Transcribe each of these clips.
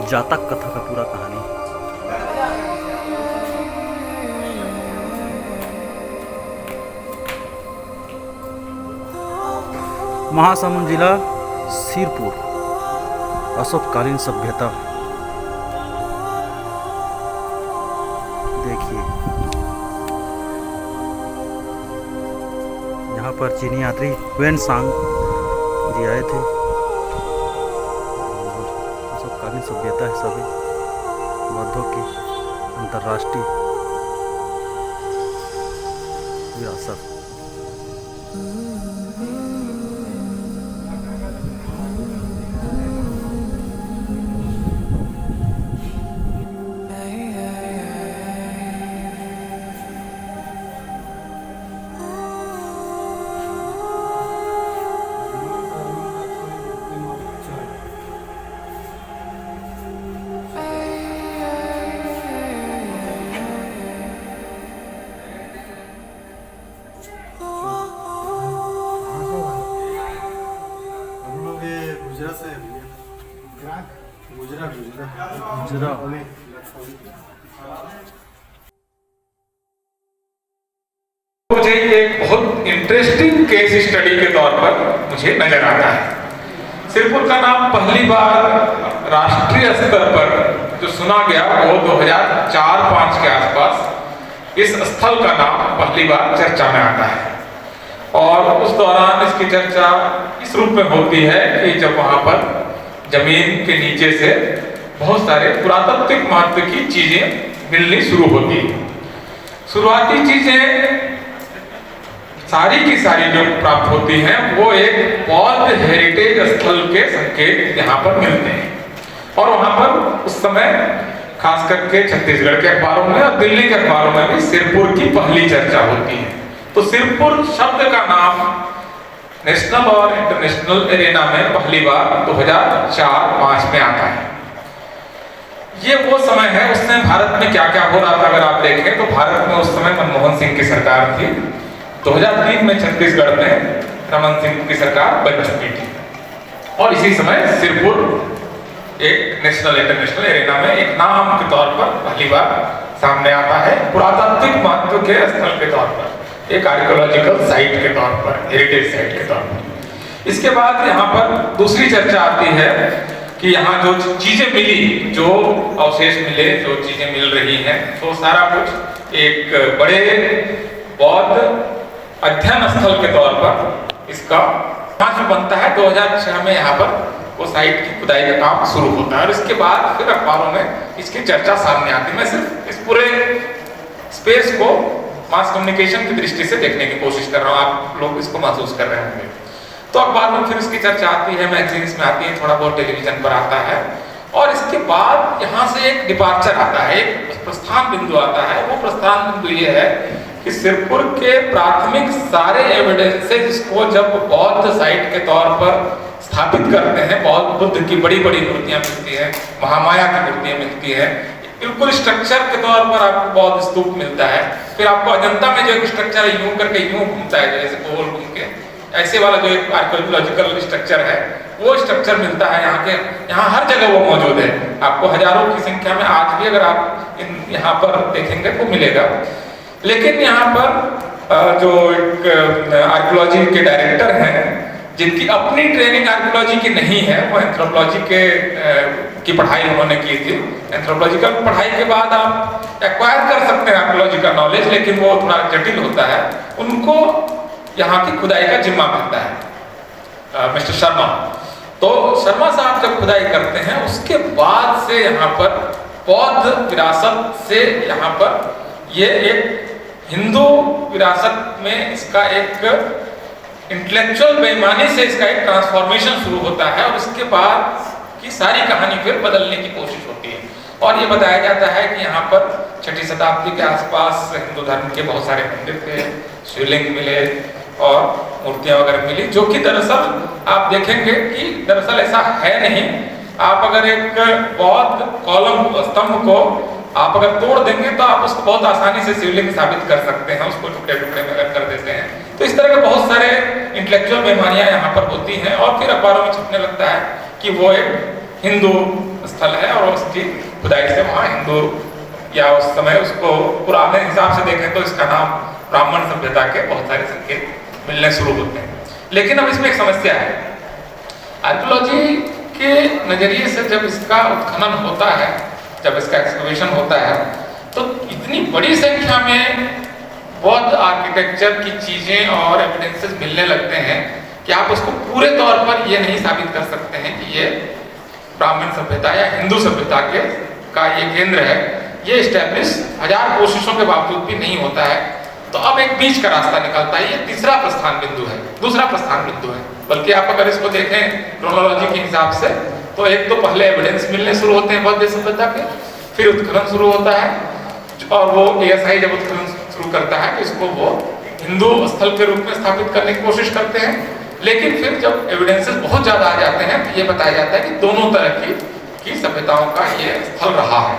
जातक कथा का पूरा कहानी। महासमुंद जिला सिरपुर, अशोककालीन सभ्यता। देखिए यहाँ पर चीनी यात्री वेनसांग जी आए थे। अशोककालीन सभ्यता है सभी बौद्धों की अंतर्राष्ट्रीय विरासत। मुझे एक बहुत इंटरेस्टिंग केस स्टडी के तौर पर मुझे नजर आता है। सिरपुर का नाम पहली बार राष्ट्रीय स्तर पर जो सुना गया वो 2004-05 के आसपास इस स्थल का नाम पहली बार चर्चा में आता है। और उस दौरान इसकी चर्चा इस रूप में होती है कि जब वहां पर जमीन के नीचे से बहुत सारे पुरातात्विक महत्व की चीजें मिलनी शुरू होती है। शुरुआती चीजें सारी की सारी जो प्राप्त होती हैं वो एक बौद्ध हेरिटेज स्थल के संकेत यहाँ पर मिलते हैं। और वहां पर उस समय खास करके छत्तीसगढ़ के अखबारों में और दिल्ली के अखबारों में भी सिरपुर की पहली चर्चा होती है। तो सिरपुर शब्द का नाम नेशनल और इंटरनेशनल एरेना में पहली बार 2004-05 में आता है। ये वो समय है, उस समय भारत में क्या क्या हो रहा था अगर आप देखें तो भारत में उस समय मनमोहन सिंह की सरकार थी। 2003 में छत्तीसगढ़ में रमन सिंह की सरकार बन चुकी थी। और इसी समय सिरपुर एक नेशनल इंटरनेशनल एरेना में एक नाम के तौर पर पहली बार सामने आता है, पुरातात्विक महत्व के स्थल के तौर पर, एक आर्कियोलॉजिकल साइट के तौर पर, हेरिटेज साइट के तौर पर। इसके बाद यहाँ पर दूसरी चर्चा आती है कि यहाँ जो चीजें मिली, जो अवशेष मिले, जो चीजें मिल रही हैं, तो सारा कुछ एक बड़े बौद्ध अध्ययन स्थल के तौर पर इसका जो बनता है। 2006 में यहाँ पर वो साइट की खुदाई का काम शुरू होता है और इसके बाद फिर अखबारों में इसकी चर्चा सामने आती है। मैं सिर्फ इस पूरे स्पेस को मास कम्युनिकेशन की दृष्टि से देखने की कोशिश कर रहा हूँ, आप लोग इसको महसूस कर रहे होंगे। तो अखबार में फिर इसकी चर्चा आती है, मैगजीन्स में आती है, थोड़ा बहुत टेलीविजन पर आता है। और इसके बाद यहाँ से एक डिपार्चर आता है, एक प्रस्थान बिंदु आता है। वो प्रस्थान बिंदु ये है कि सिरपुर के प्राथमिक सारे एविडेंसेस इसको जब बौद्ध साइट के तौर पर स्थापित करते हैं, बौद्ध बुद्ध की बड़ी बड़ी मूर्तियां मिलती हैं, महामाया की मूर्तियां मिलती हैं, बिल्कुल स्ट्रक्चर के तौर पर आपको बौद्ध स्तूप मिलता है। फिर आपको अजंता में जो एक स्ट्रक्चर है यूं करके यूं घूमता है, जैसे गोल घूम के ऐसे वाला जो एक आर्कियोलॉजिकल स्ट्रक्चर है वो स्ट्रक्चर मिलता है। यहाँ हर जगह वो मौजूद है। आपको हजारों की संख्या में आज भी अगर आप यहाँ पर देखेंगे तो मिलेगा। लेकिन यहाँ पर जो एक आर्कियोलॉजी के डायरेक्टर हैं, जिनकी अपनी ट्रेनिंग आर्कियोलॉजी की नहीं है, वो एंथ्रोपोलॉजी की पढ़ाई उन्होंने की थी। एंथ्रोपोलॉजिकल पढ़ाई के बाद आप एक्वायर कर सकते हैं आर्कियोलॉजी का नॉलेज, लेकिन वो थोड़ा जटिल होता है। उनको यहाँ की खुदाई का जिम्मा मिलता है, मिस्टर शर्मा। तो शर्मा साहब जब खुदाई करते हैं उसके बाद से यहाँ पर बौद्ध विरासत से यहाँ पर ये एक हिंदू विरासत में इसका एक इंटेलेक्चुअल बेईमानी से इसका एक ट्रांसफॉर्मेशन शुरू होता है और उसके बाद की सारी कहानी फिर बदलने की कोशिश होती है। और ये बताया जाता है कि यहाँ पर 6वीं शताब्दी के आसपास हिंदू धर्म के बहुत सारे मंदिर थे, शिवलिंग मिले और मूर्तियां वगैरह मिली, जो कि दरअसल आप देखेंगे कि दरअसल ऐसा है नहीं। आप अगर एक बौद्ध कॉलम स्तंभ को आप अगर तोड़ देंगे तो आप उसको बहुत आसानी से शिवलिंग साबित कर सकते हैं, उसको टुकड़े टुकड़े में अगर कर देते हैं। तो इस तरह के बहुत सारे इंटेलेक्चुअल बेईमानियां यहाँ पर होती हैं और फिर अखबारों में छपने लगता है कि वो एक हिंदू स्थल है और उसकी खुदाई से वहाँ हिंदू या उस समय उसको पुराने हिसाब से देखें तो इसका नाम ब्राह्मण सभ्यता के बहुत सारे संकेत मिलने शुरू होते हैं। लेकिन अब इसमें एक समस्या है, आर्कियोलॉजी के नजरिए से जब इसका उत्खनन होता है, जब इसका एक्सकवेशन होता है, तो इतनी बड़ी संख्या में बौद्ध आर्किटेक्चर की चीजें और एविडेंसेस मिलने लगते हैं कि आप उसको पूरे तौर पर ये नहीं साबित कर सकते हैं कि ये ब्राह्मण सभ्यता या हिंदू सभ्यता के का ये केंद्र है। ये इस्टेब्लिश हजार कोशिशों के बावजूद भी नहीं होता है। तो अब एक बीच का रास्ता निकलता है, ये तीसरा प्रस्थान बिंदु है, दूसरा प्रस्थान बिंदु है। बल्कि आप अगर इसको देखें क्रोनोलॉजी के हिसाब से तो एक तो पहले एविडेंस मिलने शुरू होते हैं बौद्ध सभ्यता के, फिर उत्खनन शुरू होता है और वो ASI जब उत्खनन शुरू करता है तो इसको वो हिंदू स्थल के रूप में स्थापित करने की कोशिश करते हैं। लेकिन फिर जब एविडेंसेस बहुत ज्यादा आ जाते हैं तो ये बताया जाता है कि दोनों तरह की सभ्यताओं का ये स्थल रहा है।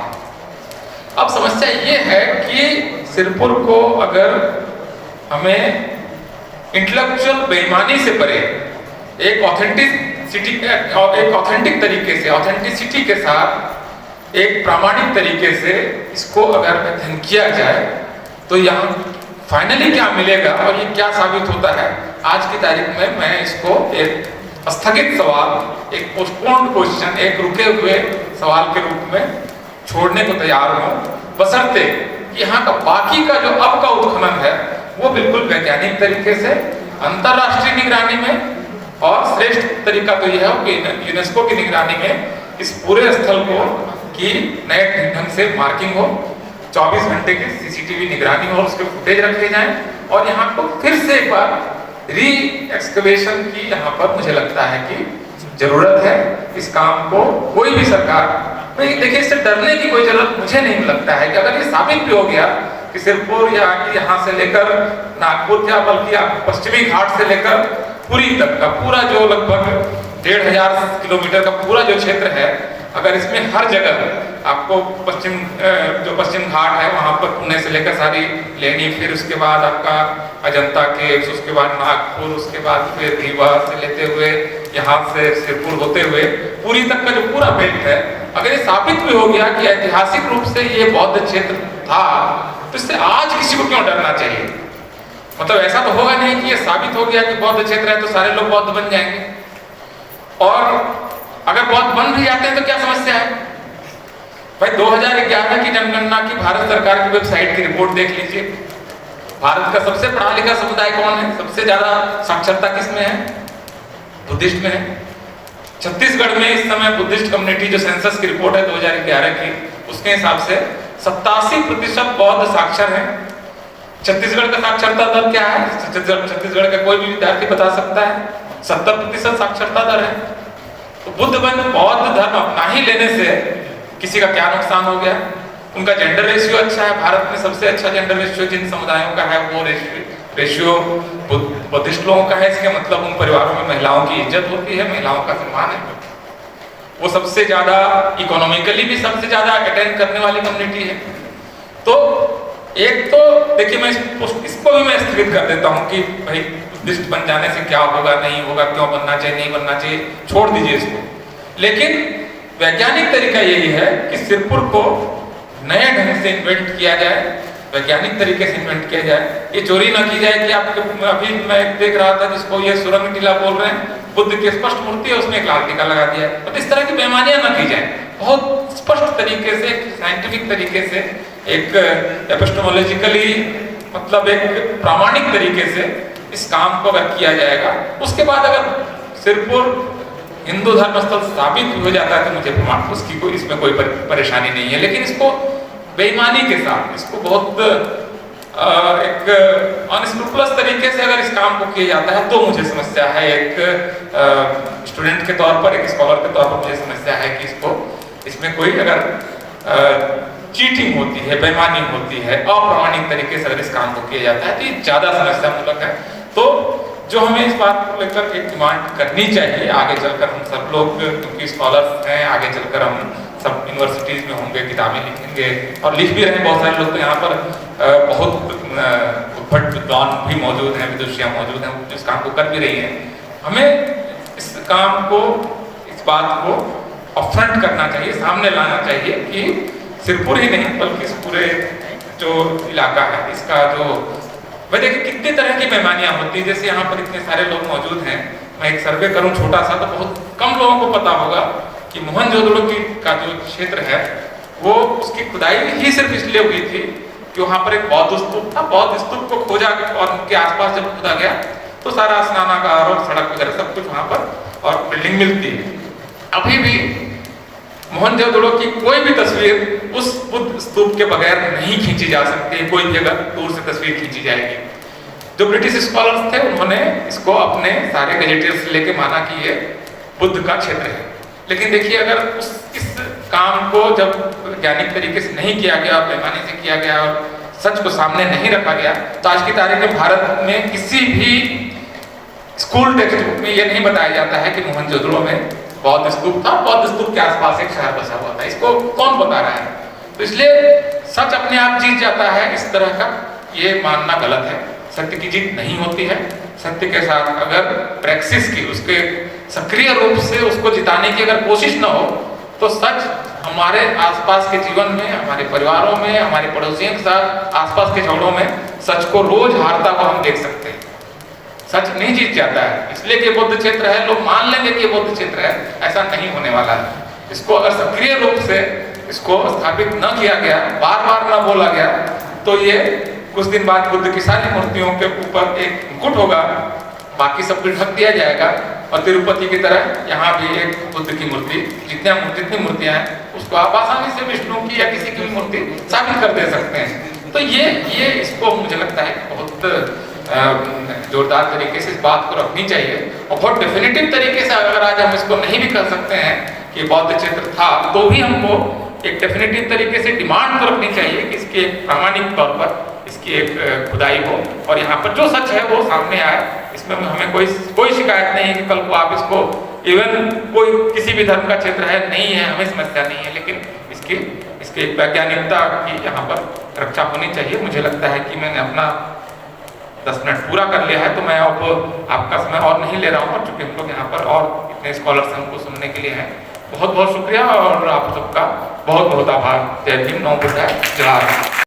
अब समस्या ये है कि सिरपुर को अगर हमें इंटेलेक्चुअल बेईमानी से परे एक ऑथेंटिक तरीके से, ऑथेंटिसिटी के साथ एक प्रामाणिक तरीके से इसको अगर अध्ययन किया जाए तो यहाँ फाइनली क्या मिलेगा और ये क्या साबित होता है, आज की तारीख में मैं इसको एक स्थगित सवाल, एक पोस्टपोन्ड क्वेश्चन, एक रुके हुए सवाल के रूप में छोड़ने को तैयार हूँ, बशर्ते कि यहाँ का बाकी का जो अब का उत्खनन है वो बिल्कुल वैज्ञानिक तरीके से अंतरराष्ट्रीय निगरानी में और श्रेष्ठ तरीका तो यह है कि यूनेस्को की निगरानी में इस पूरे स्थल को की नए ढंग से मार्किंग हो, 24 घंटे की CCTV निगरानी हो, उसके फुटेज रखे जाएं और यहाँ को फिर से एक बार री एक्सकवेशन की यहाँ पर मुझे लगता है कि जरूरत है। इस काम को कोई भी सरकार, देखिए इससे डरने की कोई जरूरत मुझे नहीं लगता है कि अगर ये साबित भी हो गया कि सिरपुर या यहाँ से लेकर नागपुर क्या बल्कि पश्चिमी घाट से लेकर पुरी तक का पूरा जो लगभग 1500 किलोमीटर का पूरा जो क्षेत्र है, अगर इसमें हर जगह आपको जो पश्चिम घाट है वहां पर पुणे से लेकर सारी लेनी, फिर उसके बाद आपका अजंता केव्स, उसके बाद नागपुर, उसके बाद फिर रीवा से लेते हुए यहाँ से सिरपुर होते हुए पुरी तक का जो पूरा बेल्ट है, अगर ये साबित भी हो गया कि ऐतिहासिक रूप से ये बौद्ध क्षेत्र था, तो इससे आज किसी को क्यों डरना चाहिए? मतलब ऐसा तो होगा नहीं कि ये साबित हो गया कि बौद्ध क्षेत्र है तो सारे लोग बौद्ध बन जाएंगे। और अगर बौद्ध बन भी जाते हैं तो क्या समस्या है भाई? 2011 की जनगणना की भारत सरकार की वेबसाइट की रिपोर्ट देख लीजिए। भारत का सबसे पढ़ा लिखा समुदाय कौन है? सबसे ज्यादा साक्षरता किसमें है? बुद्धिस्ट में है। छत्तीसगढ़ में इस समय बुद्धिस्ट कम्युनिटी जो सेंसस की रिपोर्ट है 2011 की, उसके हिसाब से 87% बौद्ध साक्षर है। छत्तीसगढ़ का साक्षरता दर क्या है? छत्तीसगढ़ का कोई भी विद्यार्थी बता सकता है, 70% साक्षरता दर है। तो बुद्ध बौद्ध धर्म अपना ही लेने से किसी का क्या नुकसान हो गया? उनका जेंडर रेशियो अच्छा है, भारत में सबसे अच्छा जेंडर रेशियो जिन समुदायों का है वो रेशियो बुद्धिस्ट लोगों का है। इसके मतलब उन परिवारों में महिलाओं की इज्जत होती है, महिलाओं का सम्मान है, वो सबसे ज्यादा इकोनॉमिकली भी सबसे ज्यादा अटेंड करने वाली कम्युनिटी है। तो एक तो देखिए मैं इसको भी मैं स्थगित कर देता हूँ कि भाई बुद्धिस्ट बन जाने से क्या होगा, नहीं होगा, क्यों बनना चाहिए, नहीं बनना चाहिए, छोड़ दीजिए इसको। लेकिन वैज्ञानिक तरीका यही है कि सिरपुर को नए ढंग से इन्वेंट किया जाए, वैज्ञानिक तरीके से इन्वेंट किया जाए। ये चोरी ना की जाए कि आपके अभी मैं देख रहा था जिसको ये सुरंग टीला बोल रहे हैं, बुद्ध की स्पष्ट मूर्ति है उसमें एक लाल टीका लगा दिया है। तो इस तरह की बेईमानियां ना की जाए, बहुत स्पष्ट तरीके से, साइंटिफिक तरीके से, एक एपिस्टेमोलॉजिकली मतलब एक प्रामाणिक तरीके से इस काम को अगर किया जाएगा, उसके बाद अगर सिरपुर हिंदू धर्म स्थल साबित भी हो जाता है तो मुझे उसकी कोई इसमें कोई परेशानी नहीं है। लेकिन इसको बेईमानी के साथ, इसको बहुत एक अनस्क्रूपुलस तरीके से अगर इस काम को किया जाता है तो मुझे समस्या है। एक स्टूडेंट के तौर पर, एक स्कॉलर के तौर पर मुझे समस्या है कि इसमें कोई अगर चीटिंग होती है, बेईमानी होती है, अप्रामाणिक तरीके से अगर इस काम को किया जाता है तो ये ज्यादा समस्या मूलक है। तो जो हमें इस बात को लेकर एक डिमांड करनी चाहिए, आगे चलकर हम सब लोग क्योंकि स्कॉलर्स हैं, आगे चलकर हम सब यूनिवर्सिटीज में होंगे, किताबें लिखेंगे और लिख भी रहे हैं बहुत सारे लोग। तो यहाँ पर बहुत उद्भट विद्वान भी मौजूद हैं, विदुषियाँ मौजूद हैं, इस काम को कर भी रही हैं। हमें इस काम को, इस बात को अपफ्रंट करना चाहिए, सामने लाना चाहिए कि सिरपुर ही नहीं बल्कि इस पूरे जो इलाका है इसका जो वह देखिए कितने तरह की बेईमानियां होती हैं। जैसे यहाँ पर इतने सारे लोग मौजूद हैं, मैं एक सर्वे करूं छोटा सा तो बहुत कम लोगों को पता होगा कि मोहनजोदड़ो का जो क्षेत्र है वो उसकी खुदाई ही सिर्फ इसलिए हुई थी कि वहाँ पर एक बौद्ध स्तूप था। बौद्ध स्तूप को खोजा और उनके आसपास जब खोदा गया तो सारा स्नानागार और सड़क वगैरह सब कुछ वहाँ पर और बिल्डिंग मिलती है। अभी भी मोहनजोदड़ो की कोई भी तस्वीर उस बुद्ध स्तूप के बगैर नहीं खींची जा सकती। कोई भी अगर दूर से तस्वीर खींची जाएगी। जो ब्रिटिश स्कॉलर्स थे उन्होंने इसको अपने सारे गजेटियर्स से लेके माना कि ये बुद्ध का क्षेत्र है। लेकिन देखिए अगर इस काम को जब वैज्ञानिक तरीके से नहीं किया गया, पैमाने से किया गया और सच को सामने नहीं रखा गया तो आज की तारीख में भारत में किसी भी स्कूल टेक्स्ट बुक में ये नहीं बताया जाता है कि मोहनजोदड़ो में बौद्ध स्तूप था, बौद्ध स्तूप के आसपास एक शहर बसा हुआ था। इसको कौन बता रहा है? तो इसलिए सच अपने आप जीत जाता है, इस तरह का ये मानना गलत है। सत्य की जीत नहीं होती है। सत्य के साथ अगर प्रैक्टिस की, उसके सक्रिय रूप से उसको जिताने की अगर कोशिश न हो तो सच हमारे आसपास के जीवन में, हमारे परिवारों में, हमारे पड़ोसियों के साथ आसपास के झगड़ों में सच को रोज हारता हुआ हम देख सकते हैं। सच नहीं जीत जाता है। इसलिए कि बौद्ध क्षेत्र है, लोग मान लेंगे कि बौद्ध क्षेत्र है, ऐसा नहीं होने वाला है। इसको अगर सक्रिय रूप से इसको स्थापित न किया गया, बार बार न बोला गया तो ये कुछ दिन बाद बुद्ध की सारी मूर्तियों के ऊपर एक मुकुट होगा, बाकी सब कुछ ढक दिया जाएगा और तिरुपति की तरह यहाँ भी एक बुद्ध की मूर्ति, जितनी मूर्तियां हैं उसको आप आसानी से विष्णु की या किसी की भी मूर्ति साबित कर दे सकते हैं। तो ये इसको मुझे लगता है बहुत जोरदार तरीके से इस बात को रखनी चाहिए और बहुत डेफिनेटिव तरीके से अगर आज हम इसको नहीं भी कर सकते हैं कि बौद्ध क्षेत्र था तो भी हमको एक डेफिनेटिव तरीके से डिमांड तो रखनी चाहिए कि इसकी एक प्रामाणिक तौर पर इसकी एक खुदाई हो और यहाँ पर जो सच है वो सामने आए। इसमें हमें कोई शिकायत नहीं है कि कल को आप इसको इवन कोई किसी भी धर्म का क्षेत्र है नहीं है, हमें समस्या नहीं है, लेकिन इसकी वैज्ञानिकता की यहाँ पर रक्षा होनी चाहिए। मुझे लगता है कि मैंने अपना 10 मिनट पूरा कर लिया है तो मैं अब आपका समय और नहीं ले रहा हूँ, चूंकि हम लोग यहाँ पर और इतने स्कॉलर्स हमको सुनने के लिए हैं। बहुत बहुत शुक्रिया और आप सबका बहुत बहुत आभार। जय भीम, नमो बुद्धाय, जय भारत।